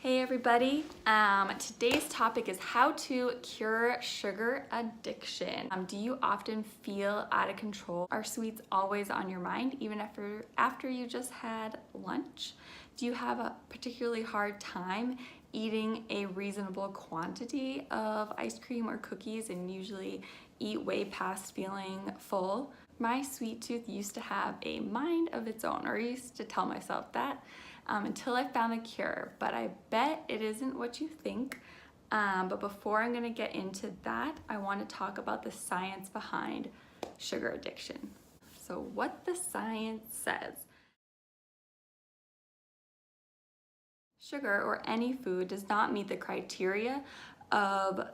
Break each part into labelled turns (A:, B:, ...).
A: Hey everybody, today's topic is how to cure sugar addiction. Do you often feel out of control? Are sweets always on your mind even after you just had lunch? Do you have a particularly hard time eating a reasonable quantity of ice cream or cookies and usually eat way past feeling full? My sweet tooth used to have a mind of its own, or I used to tell myself that. Until I found the cure, but I bet it isn't what you think. But before I'm gonna get into that, I want to talk about the science behind sugar addiction. So what the science says. Sugar or any food does not meet the criteria of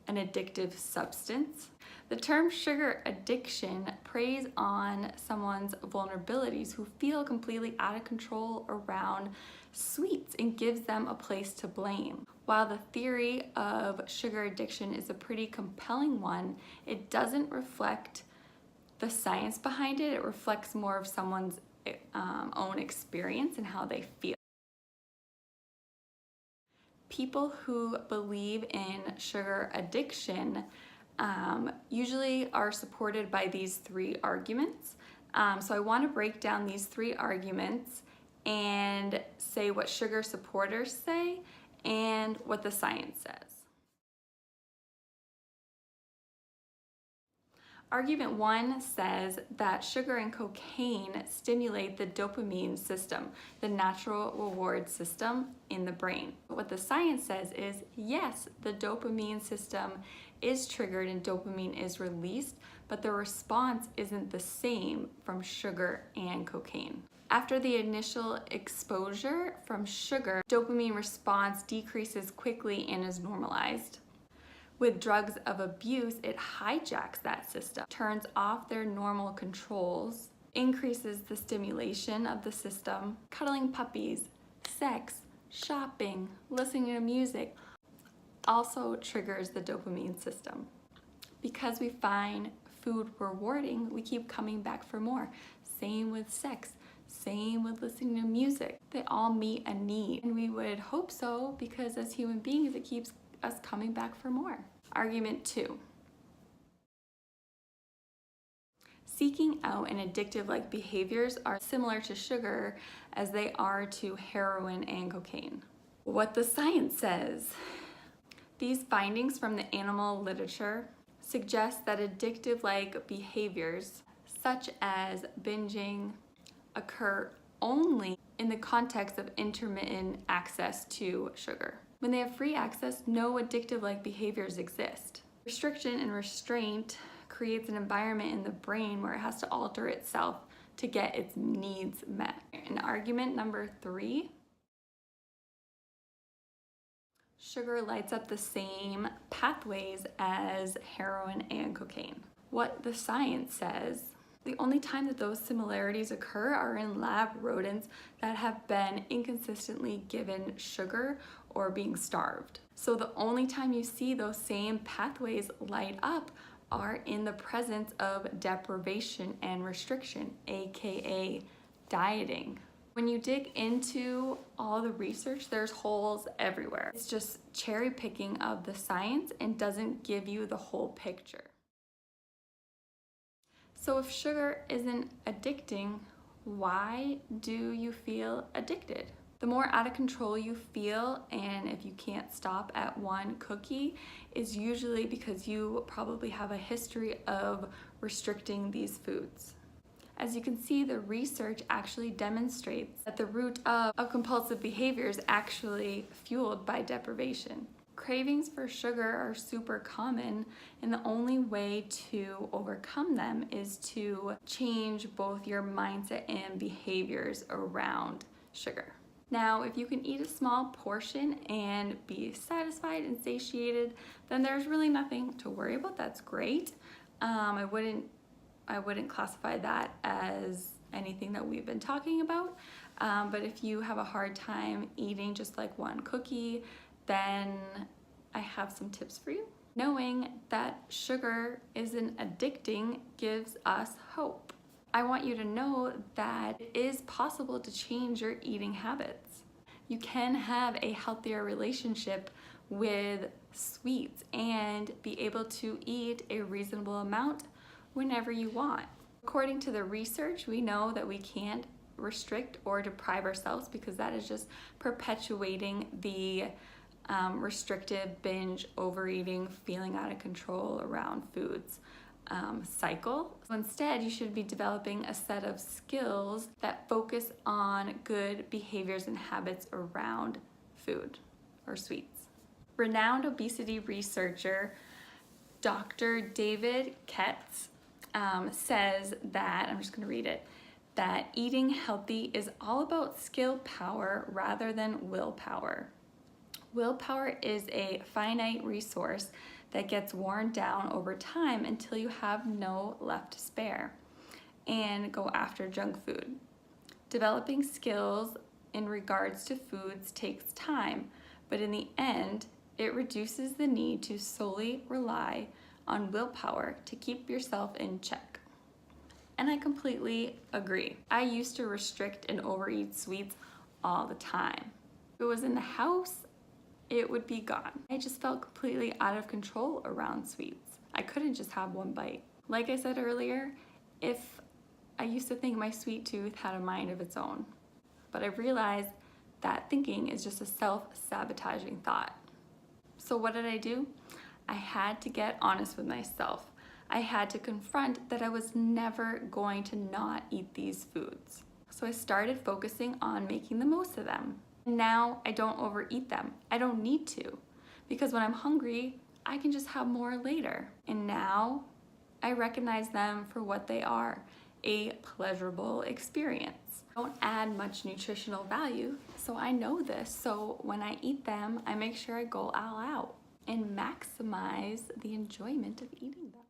A: an addictive substance. The term sugar addiction preys on someone's vulnerabilities who feel completely out of control around sweets and gives them a place to blame. While the theory of sugar addiction is a pretty compelling one, it doesn't reflect the science behind it. It reflects more of someone's own experience and how they feel. People who believe in sugar addiction usually are supported by these three arguments. So I want to break down these three arguments and say what sugar supporters say and what the science says. Argument one says that sugar and cocaine stimulate the dopamine system, the natural reward system in the brain. What the science says is, yes, the dopamine system is triggered and dopamine is released, but the response isn't the same from sugar and cocaine. After the initial exposure from sugar, dopamine response decreases quickly and is normalized. With drugs of abuse, it hijacks that system, turns off their normal controls, increases the stimulation of the system. Cuddling puppies, sex, shopping, listening to music also triggers the dopamine system. Because we find food rewarding, we keep coming back for more. Same with sex, same with listening to music. They all meet a need, and we would hope so because as human beings, it keeps us coming back for more. Argument two. Seeking out and addictive-like behaviors are similar to sugar as they are to heroin and cocaine. What the science says. These findings from the animal literature suggest that addictive-like behaviors, such as binging, occur only in the context of intermittent access to sugar. When they have free access, no addictive-like behaviors exist. Restriction and restraint creates an environment in the brain where it has to alter itself to get its needs met. And argument number three, sugar lights up the same pathways as heroin and cocaine. What the science says, the only time that those similarities occur are in lab rodents that have been inconsistently given sugar or being starved. So the only time you see those same pathways light up are in the presence of deprivation and restriction, aka dieting. When you dig into all the research, there's holes everywhere. It's just cherry picking of the science and doesn't give you the whole picture. So if sugar isn't addicting, why do you feel addicted? The more out of control you feel, and if you can't stop at one cookie, is usually because you probably have a history of restricting these foods. As you can see, the research actually demonstrates that the root of compulsive behavior is actually fueled by deprivation. Cravings for sugar are super common, and the only way to overcome them is to change both your mindset and behaviors around sugar. Now, if you can eat a small portion and be satisfied and satiated, then there's really nothing to worry about. That's great. I wouldn't classify that as anything that we've been talking about. But if you have a hard time eating just like one cookie, then I have some tips for you. Knowing that sugar isn't addicting gives us hope. I want you to know that it is possible to change your eating habits. You can have a healthier relationship with sweets and be able to eat a reasonable amount whenever you want. According to the research, we know that we can't restrict or deprive ourselves because that is just perpetuating the restrictive, binge, overeating, feeling out of control around foods cycle. So instead, you should be developing a set of skills that focus on good behaviors and habits around food or sweets. Renowned obesity researcher Dr. David Ketz says that, I'm just going to read it, that eating healthy is all about skill power rather than willpower. Willpower is a finite resource that gets worn down over time until you have no left to spare and go after junk food. Developing skills in regards to foods takes time, but in the end, it reduces the need to solely rely on willpower to keep yourself in check. And I completely agree. I used to restrict and overeat sweets all the time. If it was in the house, it would be gone. I just felt completely out of control around sweets. I couldn't just have one bite. Like I said earlier, I used to think my sweet tooth had a mind of its own, but I realized that thinking is just a self-sabotaging thought. So what did I do? I had to get honest with myself. I had to confront that I was never going to not eat these foods. So I started focusing on making the most of them. Now I don't overeat them. I don't need to, because when I'm hungry, I can just have more later. And now I recognize them for what they are, a pleasurable experience. I don't add much nutritional value, so I know this. So when I eat them, I make sure I go all out and maximize the enjoyment of eating them.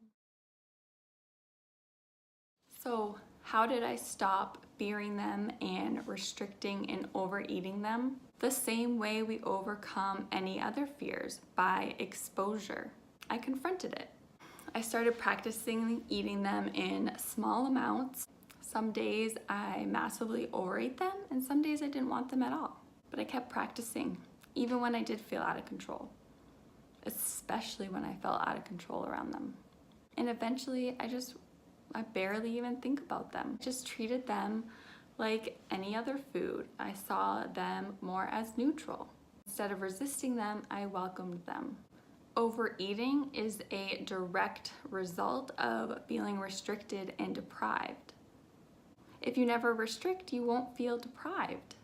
A: So how did I stop fearing them and restricting and overeating them? The same way we overcome any other fears, by exposure. I confronted it. I started practicing eating them in small amounts. Some days I massively overate them, and some days I didn't want them at all. But I kept practicing, even when I did feel out of control, especially when I felt out of control around them. And eventually I barely even think about them. I just treated them like any other food. I saw them more as neutral. Instead of resisting them, I welcomed them. Overeating is a direct result of feeling restricted and deprived. If you never restrict, you won't feel deprived.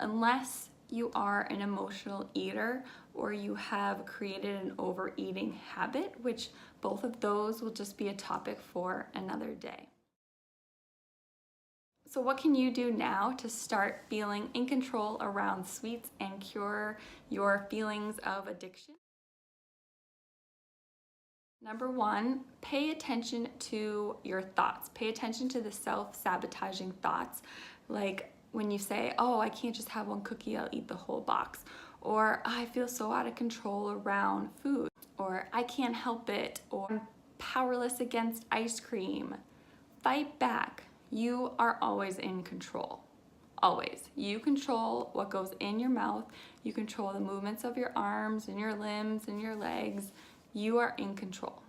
A: Unless you are an emotional eater or you have created an overeating habit, which both of those will just be a topic for another day. So what can you do now to start feeling in control around sweets and cure your feelings of addiction? Number one, pay attention to your thoughts. Pay attention to the self-sabotaging thoughts, like when you say, oh, I can't just have one cookie, I'll eat the whole box. Or I feel so out of control around food. Or I can't help it. Or I'm powerless against ice cream. Fight back. You are always in control. Always. You control what goes in your mouth. You control the movements of your arms and your limbs and your legs. You are in control.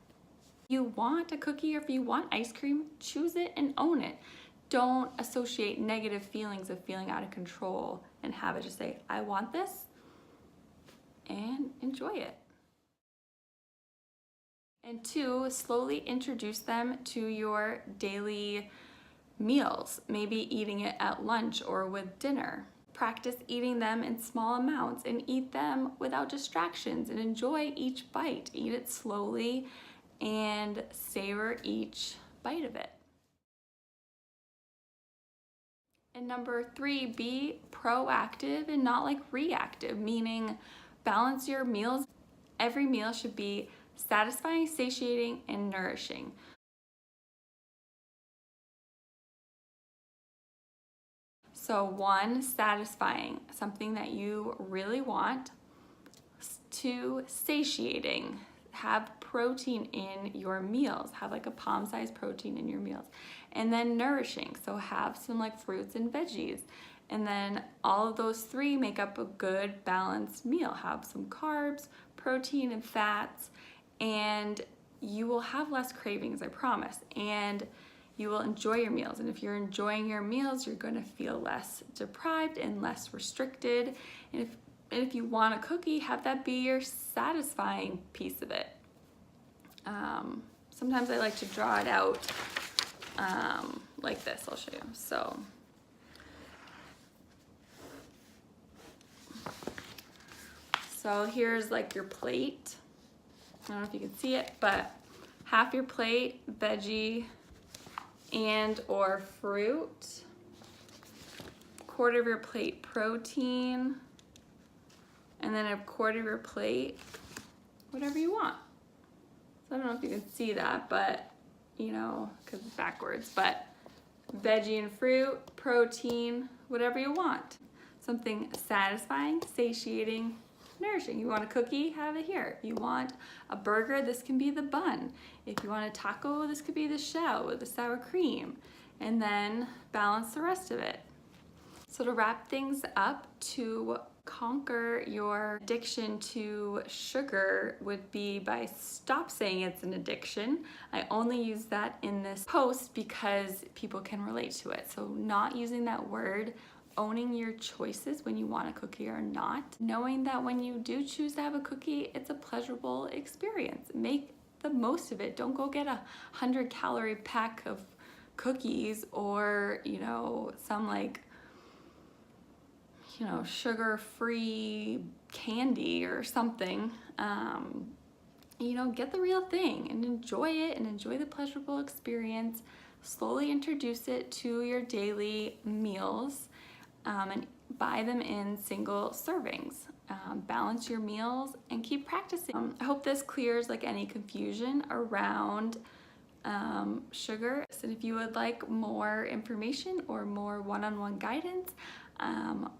A: If you want a cookie or if you want ice cream, choose it and own it. Don't associate negative feelings of feeling out of control and have it just say, I want this, and enjoy it. And two, slowly introduce them to your daily meals, maybe eating it at lunch or with dinner. Practice eating them in small amounts and eat them without distractions and enjoy each bite. Eat it slowly and savor each bite of it. And number three, be proactive and not like reactive, meaning balance your meals. Every meal should be satisfying, satiating, and nourishing. So one, satisfying, something that you really want. Two, satiating, have protein in your meals, have like a palm-sized protein in your meals. And then nourishing, so have some like fruits and veggies And then all of those three make up a good balanced meal. Have some carbs, protein, and fats, and you will have less cravings, I promise. And you will enjoy your meals. And if you're enjoying your meals, you're going to feel less deprived and less restricted. And if you want a cookie, have that be your satisfying piece of it. Sometimes I like to draw it out like this. I'll show you. So here's like your plate. I don't know if you can see it, but half your plate, veggie and or fruit. Quarter of your plate, protein. And then a quarter of your plate, whatever you want. So I don't know if you can see that, but you know, because it's backwards, but veggie and fruit, protein, whatever you want. Something satisfying, satiating, nourishing. You want a cookie, have it here. You want a burger, this can be the bun. If you want a taco, this could be the shell with the sour cream. And then balance the rest of it. So to wrap things up, to conquer your addiction to sugar would be by stop saying it's an addiction. I only use that in this post because people can relate to it. So not using that word, owning your choices when you want a cookie or not, knowing that when you do choose to have a cookie, it's a pleasurable experience. Make the most of it. Don't go get 100-calorie pack of cookies or, you know, some like, you know, sugar-free candy or something. You know, get the real thing and enjoy it and enjoy the pleasurable experience. Slowly introduce it to your daily meals and buy them in single servings. Balance your meals and keep practicing. I hope this clears like any confusion around sugar. And if you would like more information or more one-on-one guidance,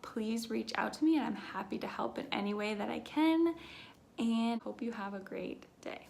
A: please reach out to me and I'm happy to help in any way that I can, and hope you have a great day.